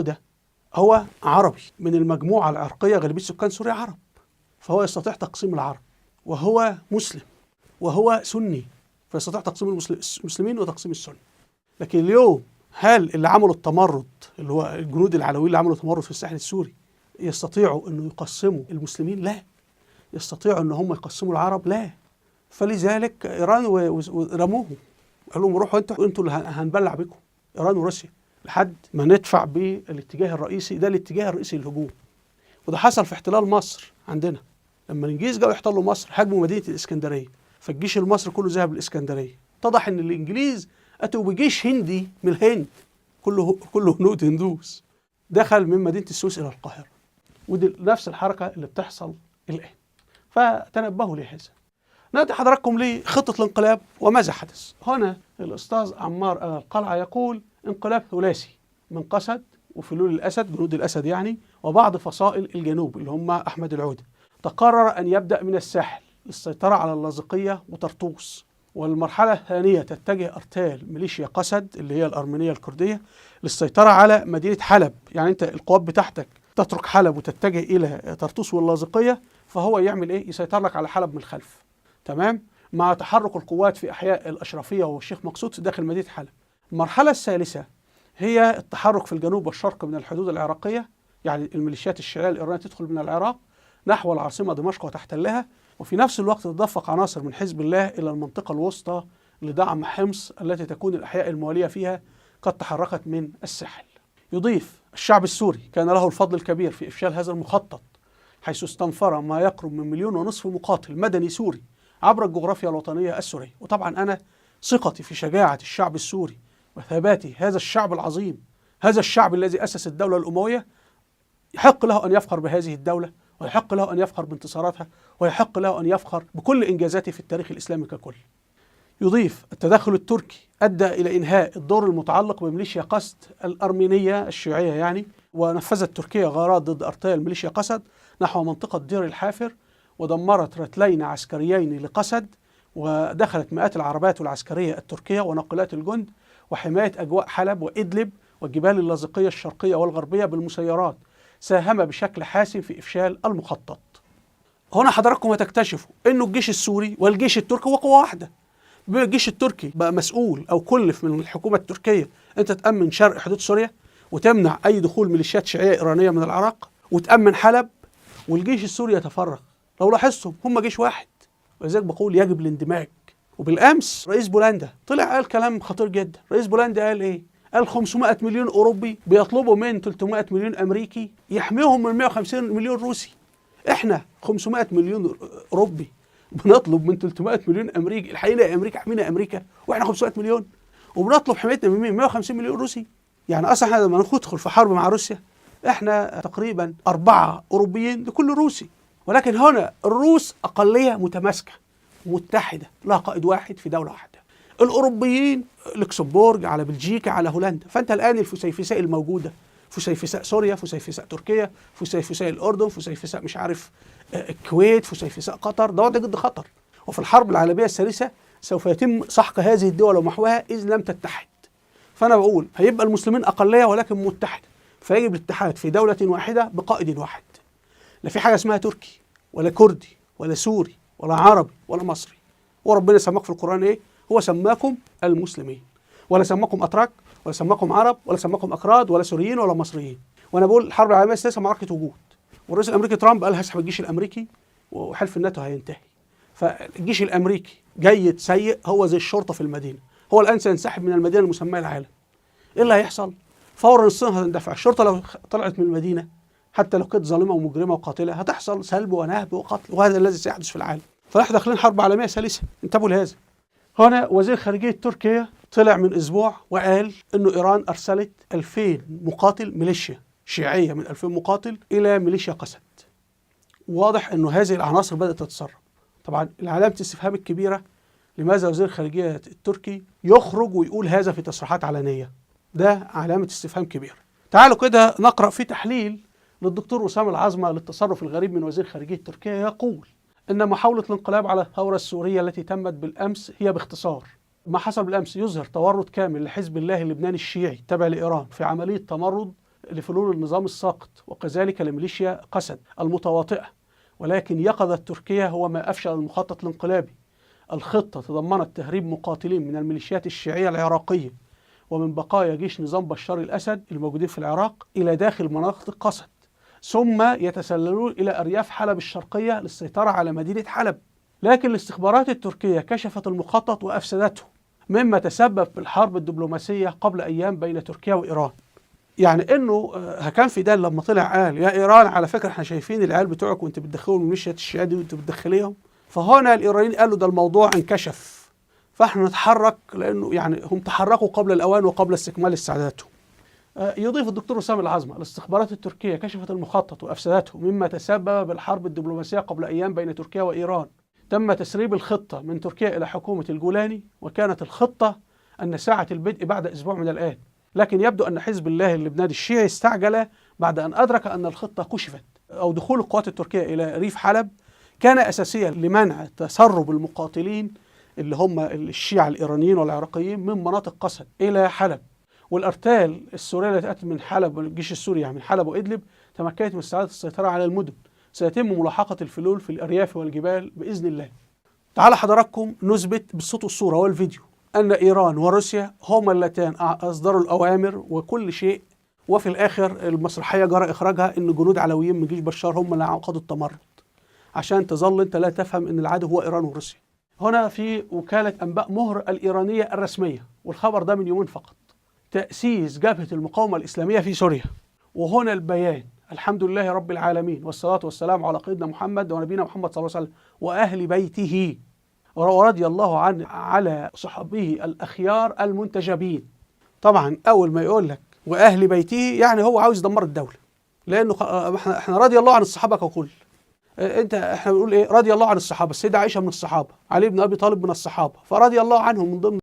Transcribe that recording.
ده هو عربي من المجموعة العرقية، غالبية سكان سوريا عرب، فهو يستطيع تقسيم العرب، وهو مسلم، وهو سني، فيستطيع تقسيم المسلمين وتقسيم السنة. لكن اليوم هل اللي عملوا التمرد، اللي هو الجنود العلويين اللي عملوا تمرد في الساحل السوري، يستطيعوا انه يقسموا المسلمين؟ لا. يستطيعوا ان هم يقسموا العرب؟ لا. فلذلك ايران ورموهم، قال لهم روحوا انتوا اللي هنبلع بكم، ايران وروسيا، لحد ما ندفع بالاتجاه الرئيسي. ده الاتجاه الرئيسي للهجوم. وده حصل في احتلال مصر عندنا، لما الانجليز جاوا يحتلوا مصر هاجموا مدينه الاسكندريه، فالجيش المصري كله ذهب للاسكندريه. اتضح ان الانجليز اتوا بجيش هندي من الهند، كله هنود هندوس، دخل من مدينه السويس الى القاهره. ودي نفس الحركه اللي بتحصل الان، فتنبهوا لهذا. نأتي حضراتكم لخطة الانقلاب وماذا حدث. هنا الأستاذ عمار القلعة يقول انقلاب ثلاثي من قسد وفلول الأسد، جنود الأسد يعني، وبعض فصائل الجنوب اللي هم أحمد العودة. تقرر أن يبدأ من الساحل للسيطرة على اللاذقية وطرطوس، والمرحلة الثانية تتجه أرتال ميليشيا قسد اللي هي الأرمينية الكردية للسيطرة على مدينة حلب. يعني أنت القوات بتاعتك تترك حلب وتتجه إلى طرطوس واللاذقية، فهو يعمل إيه؟ يسيطر لك على حلب من الخلف. تمام؟ مع تحرك القوات في أحياء الأشرفية والشيخ مقصود داخل مدينة حلب. المرحلة الثالثة هي التحرك في الجنوب والشرق من الحدود العراقية، يعني الميليشيات الشيعية الإيرانية تدخل من العراق نحو العاصمة دمشق وتحتلها، وفي نفس الوقت تدفق عناصر من حزب الله إلى المنطقة الوسطى لدعم حمص التي تكون الأحياء الموالية فيها قد تحركت من الساحل. يضيف الشعب السوري كان له الفضل الكبير في إفشال هذا المخطط، حيث استنفر ما يقرب من 1.5 مليون مقاتل مدني سوري عبر الجغرافيا الوطنية السورية. وطبعا أنا ثقتي في شجاعة الشعب السوري وثبات هذا الشعب العظيم، هذا الشعب الذي أسس الدولة الأموية، يحق له أن يفخر بهذه الدولة، ويحق له أن يفخر بانتصاراتها، ويحق له أن يفخر بكل إنجازاته في التاريخ الإسلامي ككل. يضيف التدخل التركي أدى إلى إنهاء الدور المتعلق بميليشيا قسد الأرمينية الشيوعية يعني، ونفذت تركيا غارات ضد أرتال ميليشيا قسد نحو منطقة دير الحافر، ودمرت رتلين عسكريين لقسد، ودخلت مئات العربات العسكرية التركية وناقلات الجند، وحماية أجواء حلب وإدلب والجبال اللاذقية الشرقية والغربية بالمسيرات، ساهم بشكل حاسم في إفشال المخطط. هنا حضراتكم هتكتشفوا أنه الجيش السوري والجيش التركي هو قوة واحدة. بما الجيش التركي بقى مسؤول أو كلف من الحكومة التركية أنت تأمن شرق حدود سوريا، وتمنع أي دخول ميليشيات شيعية إيرانية من العراق، وتأمن حلب، والجيش السوري يتفرغ. لو لاحظتم هم جيش واحد، ولذلك بقول يجب الاندماج. وبالأمس رئيس بولندا طلع قال كلام خطير جدا. رئيس بولندا قال إيه؟ قال 500 مليون أوروبي بيطلبوا من 300 مليون أمريكي يحميهم من 150 مليون روسي. إحنا 500 مليون أوروبي بنطلب من 300 مليون أمريكي الحقيقة يا أمريكا احمينا يا أمريكا، وإحنا 500 مليون، وبنطلب حمايتنا من 150 مليون روسي. يعني أصلا إحنا لما ندخل في حرب مع روسيا إحنا تقريبا 4 أوروبيين لكل روسي، ولكن هنا الروس أقلية متماسكة متحدة لها قائد واحد في دولة واحدة. الأوروبيين لوكسمبورغ على بلجيكا على هولندا. فأنت الآن الفسيفساء الموجودة، فسيفساء سوريا، فسيفساء تركيا، فسيفساء الأردن، فسيفساء مش عارف الكويت، فسيفساء قطر، ده ضد خطر. وفي الحرب العالمية الثالثة سوف يتم سحق هذه الدول ومحوها إذ لم تتحد. فأنا بقول هيبقى المسلمين أقلية ولكن متحدة، فيجب الاتحاد في دولة واحدة بقائد واحد. لا في حاجة اسمها تركي ولا كردي ولا سوري ولا عربي ولا مصري. وربنا سماك في القرآن إيه؟ هو سماكم المسلمين، ولا سماكم أتراك ولا سماكم عرب ولا سماكم أكراد ولا سوريين ولا مصريين. وأنا بقول الحرب العالمية الثالثة معركة وجود، والرئيس الأمريكي ترامب قال هسحب الجيش الأمريكي وحلف الناتو هينتهي. فالجيش الأمريكي جيد سيء هو زي الشرطة في المدينة، هو الآن سينسحب من المدينة المسمية العالم. إيه اللي هيحصل؟ فورا الصين هتندفع. الشرطة لو طلعت من المدينة حتى لو كانت ظالمة ومجرمة وقاتلة هتحصل سلب ونهب وقتل، وهذا الذي سيحدث في العالم. فنحن داخلين حرب عالمية ثالثة، انتبهوا لهذا. هنا وزير خارجية تركيا طلع من أسبوع وقال إنه إيران أرسلت 2000 مقاتل ميليشيا شيعية من 2000 مقاتل إلى ميليشيا قسد. واضح إنه هذه العناصر بدأت تتسرب. طبعا العلامة الاستفهام الكبيرة، لماذا وزير الخارجية التركي يخرج ويقول هذا في تصريحات علنية؟ ده علامة استفهام كبيرة. تعالوا كده نقرأ في تحليل للدكتور وسام العظمة للتصرف الغريب من وزير خارجية تركيا. يقول إن محاولة الانقلاب على الثورة السورية التي تمت بالأمس هي باختصار ما حصل بالأمس يظهر تورط كامل لحزب الله اللبناني الشيعي تابع لإيران في عملية تمرد لفلول النظام الساقط، وكذلك لميليشيا قسد المتواطئة. ولكن يقظت تركيا هو ما أفشل المخطط الانقلابي. الخطة تضمنت تهريب مقاتلين من الميليشيات الشيعية العراقية ومن بقايا جيش نظام بشار الأسد الموجودين في العراق إلى داخل مناطق قسد، ثم يتسللون إلى أرياف حلب الشرقية للسيطرة على مدينة حلب. لكن الاستخبارات التركية كشفت المخطط وأفسدته، مما تسبب في الحرب الدبلوماسية قبل أيام بين تركيا وإيران. يعني إنه هكان فيدان لما طلع قال يا إيران على فكرة احنا شايفين العيال بتوعك وانت بتدخلوا الميليشيات الشيعية دي وانت بتدخليهم، فهنا الإيرانيين قالوا ده الموضوع انكشف، فاحنا نتحرك، لأنه يعني هم تحركوا قبل الأوان وقبل استكمال استعداداتهم. يضيف الدكتور وسام العظمة الاستخبارات التركية كشفت المخطط وأفسدته، مما تسبب بالحرب الدبلوماسية قبل أيام بين تركيا وإيران. تم تسريب الخطة من تركيا إلى حكومة الجولاني، وكانت الخطة أن ساعة البدء بعد أسبوع من الآن، لكن يبدو أن حزب الله اللبناني الشيعي استعجل بعد أن أدرك أن الخطة كشفت، أو دخول القوات التركية إلى ريف حلب كان أساسيا لمنع تسرب المقاتلين اللي هم الشيعة الإيرانيين والعراقيين من مناطق قسد إلى حلب. والأرتال السورية التي أتت من حلب، الجيش السوري من حلب وإدلب، تمكنت من استعادة السيطرة على المدن. سيتم ملاحقة الفلول في الأرياف والجبال بإذن الله. تعال حضراتكم نثبت بالصوت والصورة والفيديو أن إيران وروسيا هما اللتان أصدروا الأوامر وكل شيء، وفي الآخر المسرحية جرى إخراجها إن جنود علويين من جيش بشار هم اللي عقدوا التمرد، عشان تظل أنت لا تفهم أن العدو هو إيران وروسيا. هنا في وكالة أنباء مهر الإيرانية الرسمية، والخبر ده من يومين فقط، تأسيس جبهة المقاومة الإسلامية في سوريا. وهنا البيان: الحمد لله رب العالمين والصلاة والسلام على سيدنا محمد ونبينا محمد صلى الله عليه وسلم وأهل بيته ورضي الله على صحابه الأخيار المنتجبين. طبعا أول ما يقول لك وأهل بيته يعني هو عاوز يدمر الدولة، لأنه احنا رضي الله عن الصحابة ككل. احنا بنقول ايه؟ رضي الله عن الصحابة، السيدة عائشة من الصحابة، علي بن أبي طالب من الصحابة، فرضي الله عنهم من ضمن